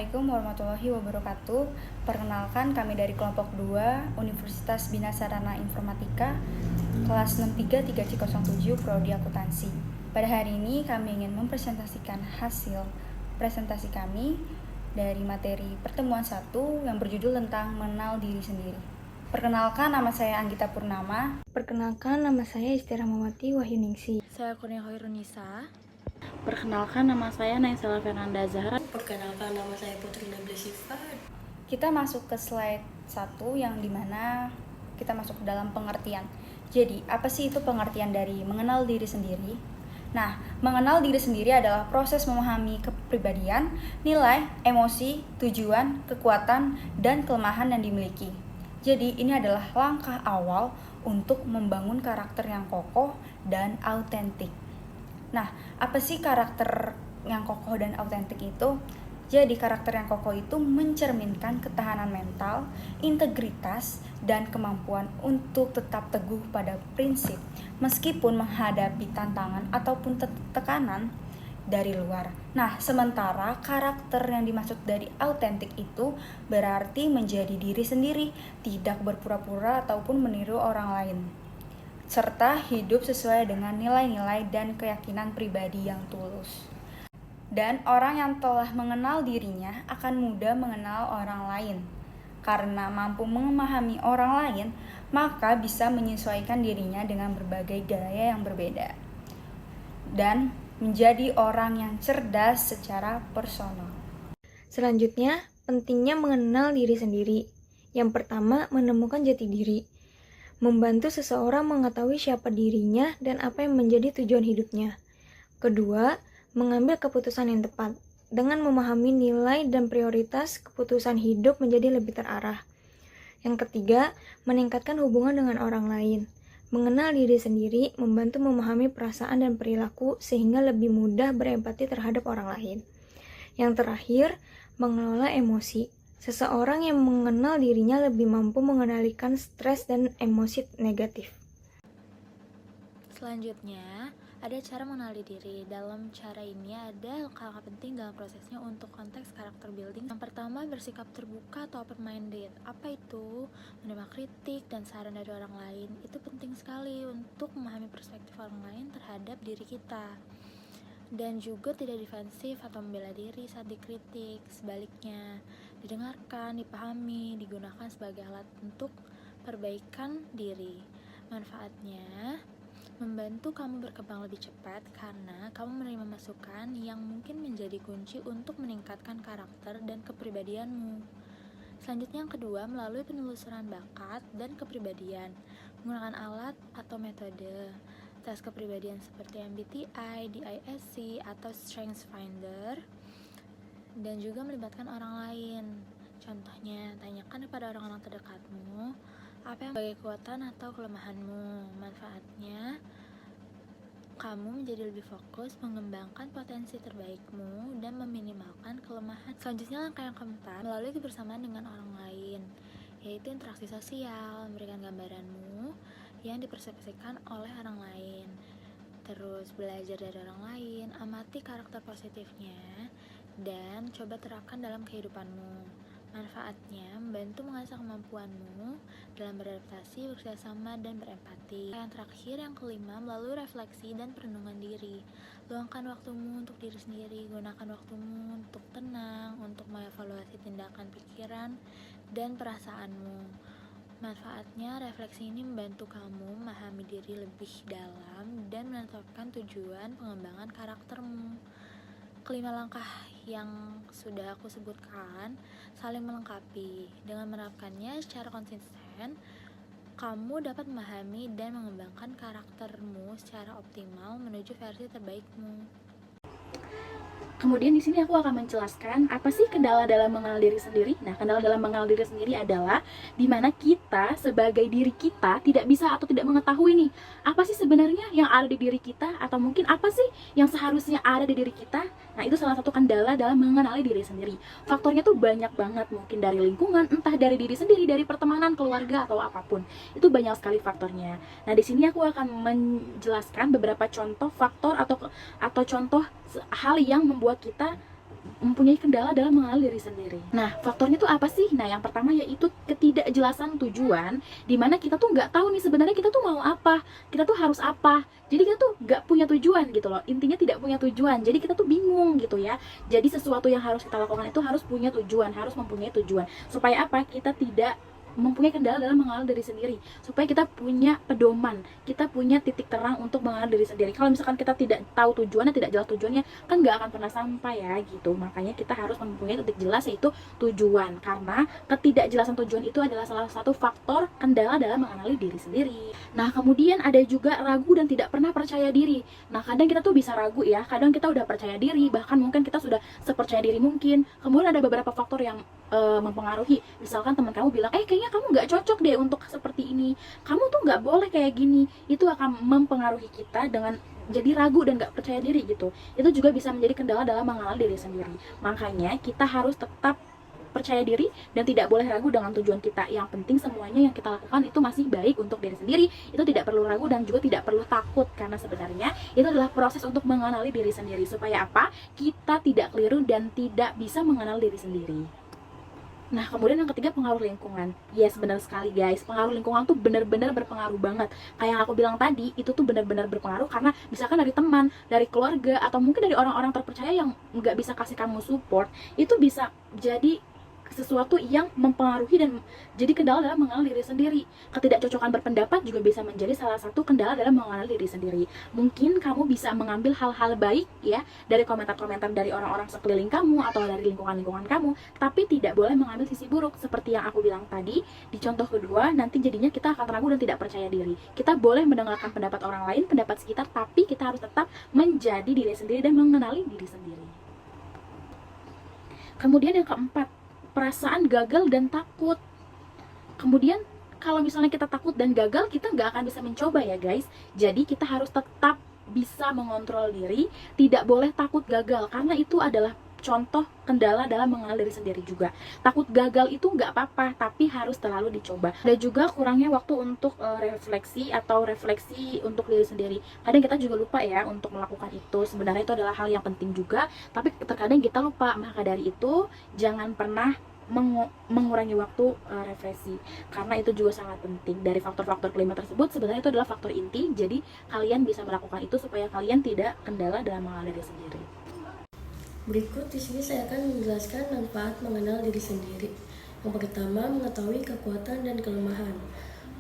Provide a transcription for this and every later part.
Assalamualaikum warahmatullahi wabarakatuh. Perkenalkan, kami dari kelompok 2 Universitas Bina Sarana Informatika kelas 633C07 Prodi Akuntansi. Pada hari ini kami ingin mempresentasikan hasil presentasi kami dari materi pertemuan 1 yang berjudul tentang mengenal diri sendiri. Perkenalkan, nama saya Anggita Purnama. Perkenalkan, nama saya Istirahmawati Wahyuningsi. Saya Kurnia Khairunisa. Perkenalkan, nama saya Naisela Fernanda Zahra. Perkenalkan, nama saya Putri Nabila Syifa. Kita masuk ke slide 1 yang dimana kita masuk ke dalam pengertian. Jadi, apa sih itu pengertian dari mengenal diri sendiri? Nah, mengenal diri sendiri adalah proses memahami kepribadian, nilai, emosi, tujuan, kekuatan, dan kelemahan yang dimiliki. Jadi, ini adalah langkah awal untuk membangun karakter yang kokoh dan autentik. Nah, apa sih karakter yang kokoh dan autentik itu? Jadi, karakter yang kokoh itu mencerminkan ketahanan mental, integritas, dan kemampuan untuk tetap teguh pada prinsip meskipun menghadapi tantangan ataupun tekanan dari luar. Nah, sementara karakter yang dimaksud dari autentik itu berarti menjadi diri sendiri, tidak berpura-pura ataupun meniru orang lain, serta hidup sesuai dengan nilai-nilai dan keyakinan pribadi yang tulus. Dan orang yang telah mengenal dirinya akan mudah mengenal orang lain. Karena mampu memahami orang lain, maka bisa menyesuaikan dirinya dengan berbagai gaya yang berbeda. Dan menjadi orang yang cerdas secara personal. Selanjutnya, pentingnya mengenal diri sendiri. Yang pertama, menemukan jati diri. Membantu seseorang mengetahui siapa dirinya dan apa yang menjadi tujuan hidupnya. Kedua, mengambil keputusan yang tepat. Dengan memahami nilai dan prioritas, keputusan hidup menjadi lebih terarah. Yang ketiga, meningkatkan hubungan dengan orang lain. Mengenal diri sendiri membantu memahami perasaan dan perilaku sehingga lebih mudah berempati terhadap orang lain. Yang terakhir, mengelola emosi. Seseorang yang mengenal dirinya lebih mampu mengendalikan stres dan emosi negatif. Selanjutnya, ada cara mengenali diri. Dalam cara ini ada hal-hal penting dalam prosesnya untuk konteks karakter building. Yang pertama, bersikap terbuka atau open-minded. Apa itu? Menerima kritik dan saran dari orang lain. Itu penting sekali untuk memahami perspektif orang lain terhadap diri kita. Dan juga tidak defensif atau membela diri saat dikritik. Sebaliknya, didengarkan, dipahami, digunakan sebagai alat untuk perbaikan diri. Manfaatnya, membantu kamu berkembang lebih cepat karena kamu menerima masukan yang mungkin menjadi kunci untuk meningkatkan karakter dan kepribadianmu. Selanjutnya, yang kedua, melalui penelusuran bakat dan kepribadian menggunakan alat atau metode tes kepribadian seperti MBTI, DISC, atau Strengths Finder, dan juga melibatkan orang lain. Contohnya, tanyakan kepada orang-orang terdekatmu apa yang sebagai kekuatan atau kelemahanmu. Manfaatnya, kamu menjadi lebih fokus mengembangkan potensi terbaikmu dan meminimalkan kelemahan. Selanjutnya, langkah yang keempat, melalui kebersamaan dengan orang lain, yaitu interaksi sosial, memberikan gambaranmu yang dipersepsikan oleh orang lain. Terus belajar dari orang lain, amati karakter positifnya, dan coba terapkan dalam kehidupanmu. Manfaatnya, membantu mengasah kemampuanmu dalam beradaptasi, bekerjasama, dan berempati. Yang terakhir, yang kelima, melalui refleksi dan perenungan diri. Luangkan waktumu untuk diri sendiri, gunakan waktumu untuk tenang, untuk mengevaluasi tindakan, pikiran, dan perasaanmu. Manfaatnya, refleksi ini membantu kamu memahami diri lebih dalam dan menetapkan tujuan pengembangan karaktermu. Kelima langkah yang sudah aku sebutkan saling melengkapi. Dengan menerapkannya secara konsisten, kamu dapat memahami dan mengembangkan karaktermu secara optimal menuju versi terbaikmu. Kemudian di sini aku akan menjelaskan apa sih kendala dalam mengenal diri sendiri. Nah, kendala dalam mengenal diri sendiri adalah di mana kita sebagai diri kita tidak bisa atau tidak mengetahui nih apa sih sebenarnya yang ada di diri kita, atau mungkin apa sih yang seharusnya ada di diri kita. Nah, itu salah satu kendala dalam mengenali diri sendiri. Faktornya tuh banyak banget, mungkin dari lingkungan, entah dari diri sendiri, dari pertemanan, keluarga, atau apapun. Itu banyak sekali faktornya. Nah, di sini aku akan menjelaskan beberapa contoh faktor atau contoh hal yang membuat kita mempunyai kendala dalam mengenal diri sendiri. Nah, faktornya tuh apa sih? Nah, yang pertama yaitu ketidakjelasan tujuan, dimana kita tuh nggak tahu nih sebenarnya kita tuh mau apa, kita tuh harus apa. Jadi kita tuh nggak punya tujuan gitu loh. Intinya tidak punya tujuan. Jadi kita tuh bingung gitu ya. Jadi sesuatu yang harus kita lakukan itu harus punya tujuan, harus mempunyai tujuan. Supaya apa? Kita tidak mempunyai kendala dalam mengenal diri sendiri, supaya kita punya pedoman, kita punya titik terang untuk mengenal diri sendiri. Kalau misalkan kita tidak tahu tujuannya, tidak jelas tujuannya, kan nggak akan pernah sampai ya gitu. Makanya kita harus mempunyai titik jelas, yaitu tujuan, karena ketidakjelasan tujuan itu adalah salah satu faktor kendala dalam mengenali diri sendiri. Nah, kemudian ada juga ragu dan tidak pernah percaya diri. Nah, kadang kita tuh bisa ragu ya, kadang kita udah percaya diri, bahkan mungkin kita sudah sepercaya diri mungkin. Kemudian ada beberapa faktor yang mempengaruhi. Misalkan teman kamu bilang, kayaknya kamu nggak cocok deh untuk seperti ini, kamu tuh nggak boleh kayak gini. Itu akan mempengaruhi kita dengan jadi ragu dan nggak percaya diri gitu. Itu juga bisa menjadi kendala dalam mengenal diri sendiri. Makanya kita harus tetap percaya diri dan tidak boleh ragu dengan tujuan kita. Yang penting semuanya yang kita lakukan itu masih baik untuk diri sendiri. Itu tidak perlu ragu dan juga tidak perlu takut, karena sebenarnya itu adalah proses untuk mengenali diri sendiri. Supaya apa? Kita tidak keliru dan tidak bisa mengenal diri sendiri. Nah, kemudian yang ketiga, pengaruh lingkungan. Yes, benar sekali guys, pengaruh lingkungan tuh benar-benar berpengaruh banget. Kayak yang aku bilang tadi, itu tuh benar-benar berpengaruh karena misalkan dari teman, dari keluarga, atau mungkin dari orang-orang terpercaya yang nggak bisa kasih kamu support, itu bisa jadi sesuatu yang mempengaruhi dan jadi kendala dalam mengenal diri sendiri. Ketidakcocokan berpendapat juga bisa menjadi salah satu kendala dalam mengenal diri sendiri. Mungkin kamu bisa mengambil hal-hal baik ya dari komentar-komentar dari orang-orang sekeliling kamu atau dari lingkungan-lingkungan kamu, tapi tidak boleh mengambil sisi buruk. Seperti yang aku bilang tadi, di contoh kedua, nanti jadinya kita akan ragu dan tidak percaya diri. Kita boleh mendengarkan pendapat orang lain, pendapat sekitar, tapi kita harus tetap menjadi diri sendiri dan mengenali diri sendiri. Kemudian yang keempat, perasaan gagal dan takut. Kemudian kalau misalnya kita takut dan gagal, kita nggak akan bisa mencoba ya guys. Jadi kita harus tetap bisa mengontrol diri, tidak boleh takut gagal, karena itu adalah contoh kendala dalam mengenal diri sendiri juga. Takut gagal itu nggak apa-apa, tapi harus selalu dicoba. Ada juga kurangnya waktu untuk refleksi untuk diri sendiri. Kadang kita juga lupa ya untuk melakukan itu. Sebenarnya itu adalah hal yang penting juga, tapi terkadang kita lupa. Maka dari itu jangan pernah mengurangi waktu refleksi, karena itu juga sangat penting. Dari faktor-faktor kelima tersebut sebenarnya itu adalah faktor inti, jadi kalian bisa melakukan itu supaya kalian tidak kendala dalam mengenal diri sendiri. Berikut di sini saya akan menjelaskan manfaat mengenal diri sendiri. Yang pertama, mengetahui kekuatan dan kelemahan.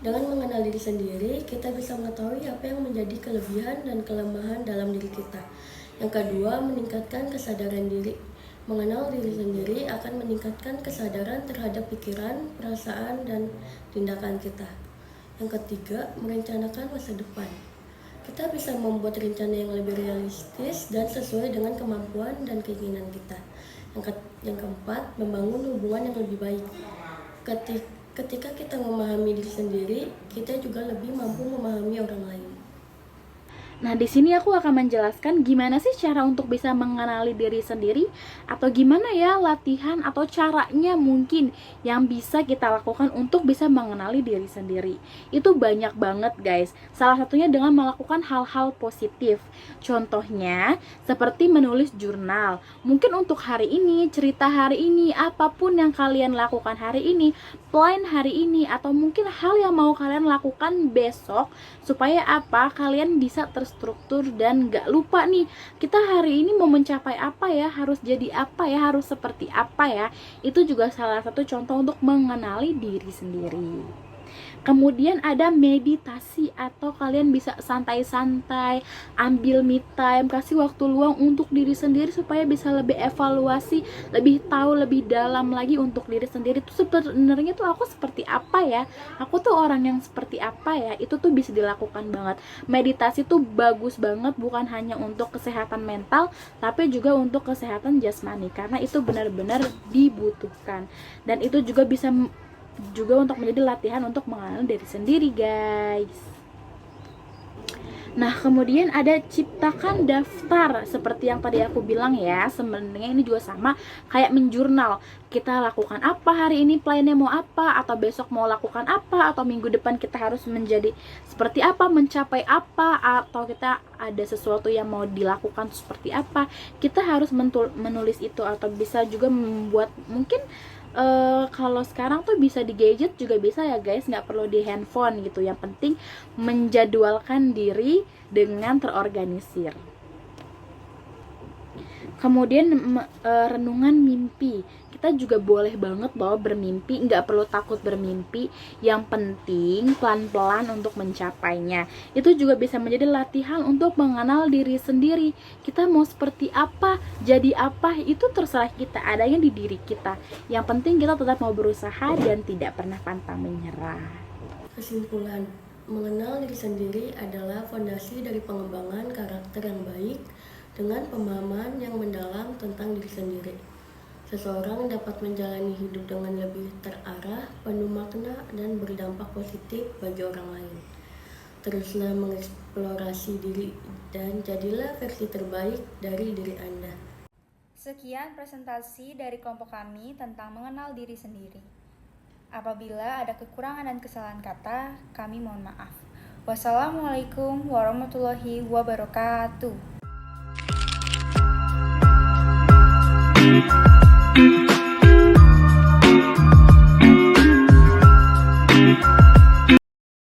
Dengan mengenal diri sendiri, kita bisa mengetahui apa yang menjadi kelebihan dan kelemahan dalam diri kita. Yang kedua, meningkatkan kesadaran diri. Mengenal diri sendiri akan meningkatkan kesadaran terhadap pikiran, perasaan, dan tindakan kita. Yang ketiga, merencanakan masa depan. Kita bisa membuat rencana yang lebih realistis dan sesuai dengan kemampuan dan keinginan kita. Yang keempat, membangun hubungan yang lebih baik. Ketika kita memahami diri sendiri, kita juga lebih mampu memahami orang lain. Nah, di sini aku akan menjelaskan gimana sih cara untuk bisa mengenali diri sendiri, atau gimana ya latihan atau caranya mungkin yang bisa kita lakukan untuk bisa mengenali diri sendiri. Itu banyak banget guys. Salah satunya dengan melakukan hal-hal positif. Contohnya seperti menulis jurnal. Mungkin untuk hari ini, cerita hari ini, apapun yang kalian lakukan hari ini, plan hari ini, atau mungkin hal yang mau kalian lakukan besok, supaya apa? Kalian bisa terstruktur dan gak lupa nih, kita hari ini mau mencapai apa ya, harus jadi apa ya, harus seperti apa ya. Itu juga salah satu contoh untuk mengenali diri sendiri. Kemudian ada meditasi, atau kalian bisa santai-santai, ambil me time, kasih waktu luang untuk diri sendiri supaya bisa lebih evaluasi, lebih tahu lebih dalam lagi untuk diri sendiri tuh sebenarnya tuh aku seperti apa ya, aku tuh orang yang seperti apa ya. Itu tuh bisa dilakukan banget. Meditasi tuh bagus banget, bukan hanya untuk kesehatan mental, tapi juga untuk kesehatan jasmani, karena itu benar-benar dibutuhkan. Dan itu juga bisa juga untuk menjadi latihan untuk mengenal diri sendiri guys. Nah, kemudian ada ciptakan daftar. Seperti yang tadi aku bilang ya, sebenarnya ini juga sama kayak menjurnal. Kita lakukan apa hari ini, plannya mau apa, atau besok mau lakukan apa, atau minggu depan kita harus menjadi seperti apa, mencapai apa, atau kita ada sesuatu yang mau dilakukan seperti apa. Kita harus menulis itu, atau bisa juga membuat mungkin kalau sekarang tuh bisa di gadget juga bisa ya guys, nggak perlu di handphone gitu. Yang penting menjadwalkan diri dengan terorganisir. Kemudian renungan mimpi. Kita juga boleh banget loh bermimpi, nggak perlu takut bermimpi. Yang penting pelan-pelan untuk mencapainya. Itu juga bisa menjadi latihan untuk mengenal diri sendiri. Kita mau seperti apa, jadi apa, itu terserah kita, adanya di diri kita. Yang penting kita tetap mau berusaha dan tidak pernah pantang menyerah. Kesimpulan, mengenal diri sendiri adalah fondasi dari pengembangan karakter yang baik dengan pemahaman yang mendalam tentang diri sendiri. Seseorang dapat menjalani hidup dengan lebih terarah, penuh makna, dan berdampak positif bagi orang lain. Teruslah mengeksplorasi diri dan jadilah versi terbaik dari diri Anda. Sekian presentasi dari kelompok kami tentang mengenal diri sendiri. Apabila ada kekurangan dan kesalahan kata, kami mohon maaf. Wassalamualaikum warahmatullahi wabarakatuh.